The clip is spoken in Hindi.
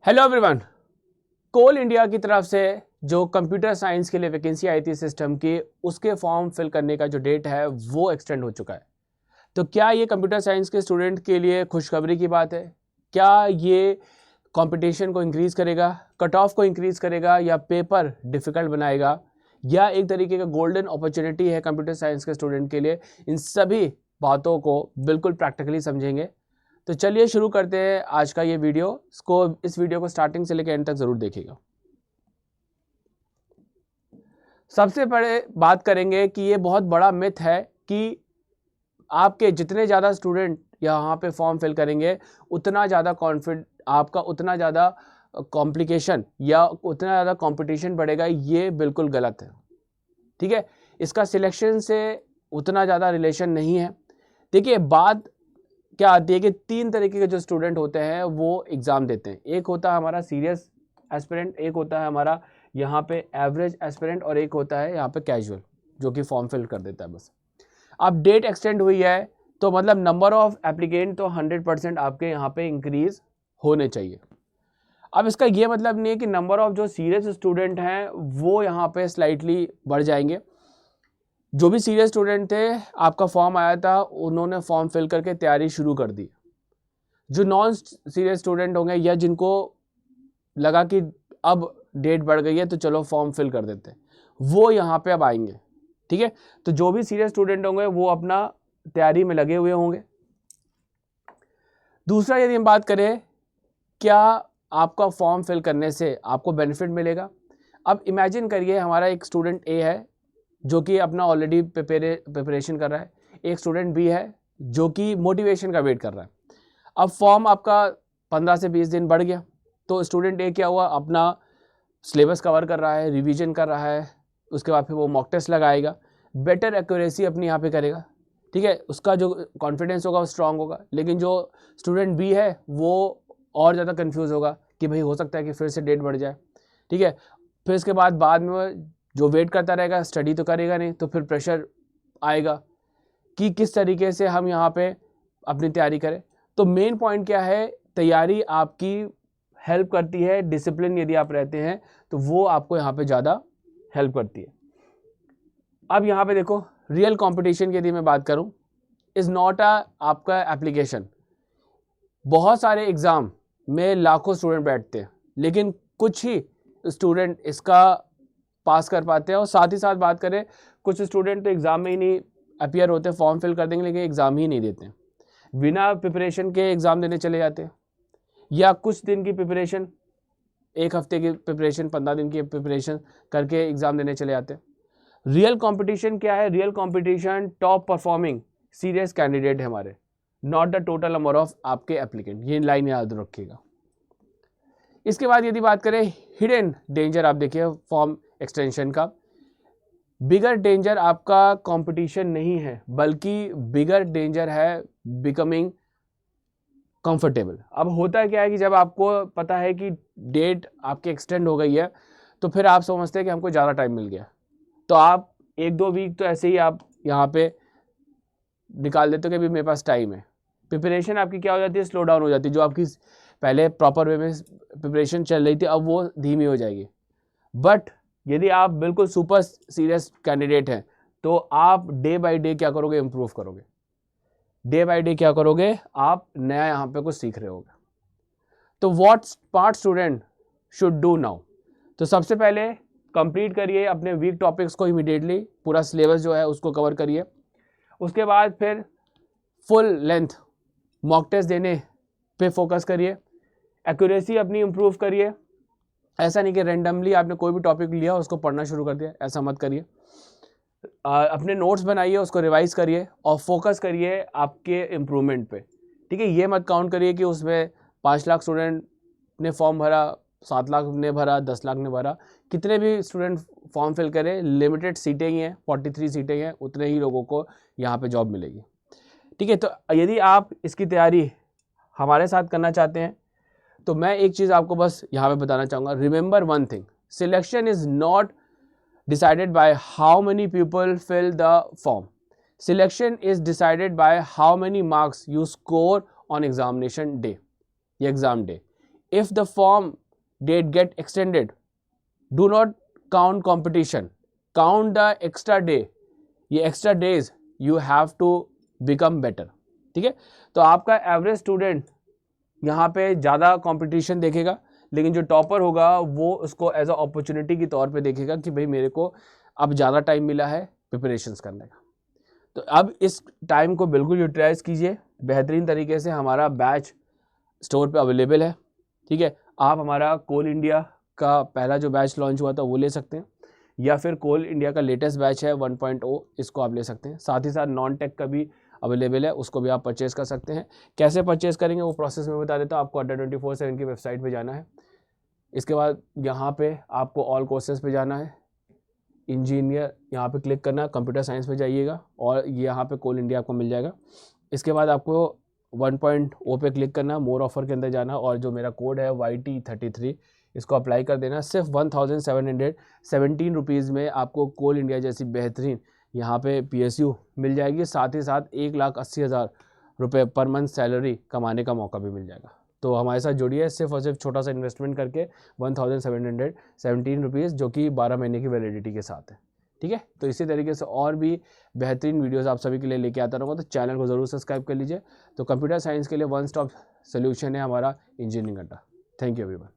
Hello everyone. कोल इंडिया की तरफ से जो कंप्यूटर साइंस के लिए वैकेंसी आई थी सिस्टम की, उसके फॉर्म फिल करने का जो डेट है वो एक्सटेंड हो चुका है। तो क्या ये कंप्यूटर साइंस के स्टूडेंट के लिए खुशखबरी की बात है? क्या ये कंपटीशन को इंक्रीज़ करेगा, कट ऑफ को इंक्रीज़ करेगा, या पेपर डिफ़िकल्ट बनाएगा, या एक तरीके का गोल्डन अपॉर्चुनिटी है कंप्यूटर साइंस के स्टूडेंट के लिए? इन सभी बातों को बिल्कुल प्रैक्टिकली समझेंगे। तो चलिए शुरू करते हैं आज का ये वीडियो। इस वीडियो को स्टार्टिंग से लेकर एंड तक ज़रूर देखिएगा। सबसे पहले बात करेंगे कि ये बहुत बड़ा मिथ है कि आपके जितने ज़्यादा स्टूडेंट यहाँ पे फॉर्म फिल करेंगे उतना ज़्यादा उतना ज़्यादा कॉम्प्लिकेशन या उतना ज़्यादा कंपटीशन बढ़ेगा। ये बिल्कुल गलत है, ठीक है। इसका सिलेक्शन से उतना ज़्यादा रिलेशन नहीं है। देखिए, बात क्या आती है कि तीन तरीके के जो स्टूडेंट होते हैं वो एग्ज़ाम देते हैं। एक होता है हमारा सीरियस एस्पिरेंट, एक होता है हमारा यहाँ पे एवरेज एस्पिरेंट, और एक होता है यहाँ पे कैजुअल जो कि फॉर्म फिल कर देता है बस। अब डेट एक्सटेंड हुई है तो मतलब नंबर ऑफ एप्लीकेंट तो 100% आपके यहाँ पे इंक्रीज होने चाहिए। अब इसका ये मतलब नहीं है कि नंबर ऑफ जो सीरियस स्टूडेंट हैं वो यहाँ पे स्लाइटली बढ़ जाएंगे। जो भी सीरियस स्टूडेंट थे, आपका फॉर्म आया था, उन्होंने फॉर्म फिल करके तैयारी शुरू कर दी। जो नॉन सीरियस स्टूडेंट होंगे या जिनको लगा कि अब डेट बढ़ गई है तो चलो फॉर्म फिल कर देते हैं, वो यहाँ पे अब आएंगे, ठीक है। तो जो भी सीरियस स्टूडेंट होंगे वो अपना तैयारी में लगे हुए होंगे। दूसरा, यदि हम बात करें क्या आपका फॉर्म फिल करने से आपको बेनिफिट मिलेगा। अब इमेजिन करिए हमारा एक स्टूडेंट ए है जो कि अपना ऑलरेडी प्रिपरेशन कर रहा है, एक स्टूडेंट बी है जो कि मोटिवेशन का वेट कर रहा है। अब फॉर्म आपका 15 से 20 दिन बढ़ गया, तो स्टूडेंट ए क्या हुआ, अपना सिलेबस कवर कर रहा है, रिवीजन कर रहा है, उसके बाद फिर वो मॉक टेस्ट लगाएगा, बेटर एक्यूरेसी अपनी यहाँ पे करेगा, ठीक है। उसका जो कॉन्फिडेंस होगा वो स्ट्रांग होगा। लेकिन जो स्टूडेंट बी है वो और ज़्यादा कंफ्यूज होगा कि भाई हो सकता है कि फिर से डेट बढ़ जाए, ठीक है। फिर इसके बाद में जो वेट करता रहेगा, स्टडी तो करेगा नहीं, तो फिर प्रेशर आएगा कि किस तरीके से हम यहाँ पे अपनी तैयारी करें। तो मेन पॉइंट क्या है, तैयारी आपकी हेल्प करती है। डिसिप्लिन यदि आप रहते हैं तो वो आपको यहाँ पे ज़्यादा हेल्प करती है। अब यहाँ पे देखो, रियल कंपटीशन की यदि मैं बात करूँ, इज़ नॉट आपका एप्लीकेशन। बहुत सारे एग्ज़ाम में लाखों स्टूडेंट बैठते हैं, लेकिन कुछ ही स्टूडेंट इसका पास कर पाते हैं। और साथ ही साथ बात करें, कुछ स्टूडेंट तो एग्ज़ाम में ही नहीं अपीयर होते, फॉर्म फिल कर देंगे लेकिन एग्ज़ाम ही नहीं देते, बिना प्रिपरेशन के एग्ज़ाम देने चले जाते हैं, या कुछ दिन की प्रिपरेशन, एक हफ्ते की प्रिपरेशन, 15 दिन की प्रिपरेशन करके एग्ज़ाम देने चले जाते हैं। रियल कंपटीशन क्या है? Real competition top performing serious candidate है हमारे, not the total number of आपके एप्लीकेंट। ये लाइन याद रखिएगा। इसके बाद यदि बात करें हिडन डेंजर, आप देखिए फॉर्म एक्सटेंशन का, बिगर डेंजर आपका कंपटीशन नहीं है, बल्कि बिगर डेंजर है बिकमिंग कंफर्टेबल। अब होता क्या है कि जब आपको पता है कि डेट आपकी एक्सटेंड हो गई है, तो फिर आप समझते हैं कि हमको ज़्यादा टाइम मिल गया, तो आप 1-2 वीक तो ऐसे ही आप यहाँ पे निकाल देते हो कि अभी मेरे पास टाइम है। प्रिपरेशन आपकी क्या हो जाती है, स्लो डाउन हो जाती है। जो आपकी पहले प्रॉपर वे में प्रिपरेशन चल रही थी, अब वो धीमी हो जाएगी। बट यदि आप बिल्कुल सुपर सीरियस कैंडिडेट हैं तो आप डे बाय डे क्या करोगे, इम्प्रूव करोगे। डे बाय डे क्या करोगे, आप नया यहाँ पे कुछ सीख रहे होगे। तो what smart student should do now? तो सबसे पहले कंप्लीट करिए अपने वीक टॉपिक्स को इमीडिएटली, पूरा सिलेबस जो है उसको कवर करिए। उसके बाद फिर फुल लेंथ मॉक टेस्ट देने पे फोकस करिए, एक्यूरेसी अपनी इम्प्रूव करिए। ऐसा नहीं कि रैंडमली आपने कोई भी टॉपिक लिया उसको पढ़ना शुरू कर दिया, ऐसा मत करिए। अपने नोट्स बनाइए, उसको रिवाइज करिए और फोकस करिए आपके इम्प्रूवमेंट पे, ठीक है। ये मत काउंट करिए कि उसमें 5 लाख स्टूडेंट ने फॉर्म भरा, 7 लाख ने भरा, 10 लाख ने भरा, कितने भी स्टूडेंट फॉर्म फिल करें, लिमिटेड सीटें ही हैं, 43 सीटें हैं, उतने ही लोगों को यहाँ पे जॉब मिलेगी, ठीक है। तो यदि आप इसकी तैयारी हमारे साथ करना चाहते हैं तो मैं एक चीज़ आपको बस यहाँ पे बताना चाहूँगा, remember one thing, selection is not decided by how many people fill the form. Selection is decided by how many marks you score on examination day, exam day. If the form date get extended, do not count competition, count the extra day, ये extra days you have to become better. ठीक है, तो आपका एवरेज स्टूडेंट यहाँ पे ज़्यादा कंपटीशन देखेगा, लेकिन जो टॉपर होगा वो उसको एज अ अपॉर्चुनिटी के तौर पे देखेगा कि भाई मेरे को अब ज़्यादा टाइम मिला है प्रिपरेशंस करने का। तो अब इस टाइम को बिल्कुल यूटिलाइज कीजिए बेहतरीन तरीके से। हमारा बैच स्टोर पे अवेलेबल है। ठीक है, आप हमारा कोल इंडिया का पहला जो बैच लॉन्च हुआ था वो ले सकते हैं, या फिर कोल इंडिया का लेटेस्ट बैच है 1.0, इसको आप ले सकते हैं। साथ ही साथ नॉन टेक का भी अवेलेबल है, उसको भी आप परचेज़ कर सकते हैं। कैसे परचेज़ करेंगे वो प्रोसेस में बता देता हूँ। आपको अड्डा 24/7 की वेबसाइट पे जाना है। इसके बाद यहाँ पे आपको ऑल कोर्सेज पे जाना है, इंजीनियर यहाँ पे क्लिक करना, कंप्यूटर साइंस पे जाइएगा और यहाँ पे कोल इंडिया आपको मिल जाएगा। इसके बाद आपको 1.0 पे क्लिक करना, मोर ऑफर के अंदर जाना और जो मेरा कोड है YT33 इसको अप्लाई कर देना। सिर्फ 1717 रुपीज़ में आपको कोल इंडिया जैसी बेहतरीन यहाँ पे PSU मिल जाएगी। साथ ही साथ 1,80,000 रुपये पर मंथ सैलरी कमाने का मौका भी मिल जाएगा। तो हमारे साथ जुड़िए सिर्फ और सिर्फ छोटा सा इन्वेस्टमेंट करके 1717 रुपीज़, जो कि 12 महीने की वैलिडिटी के साथ है। ठीक है, तो इसी तरीके से और भी बेहतरीन वीडियोस आप सभी के लिए लेके आता रहूँगा, तो चैनल को ज़रूर सब्सक्राइब कर लीजिए। तो कंप्यूटर साइंस के लिए वन स्टॉप सोल्यूशन है हमारा इंजीनियरिंग अड्डा। Thank you everyone.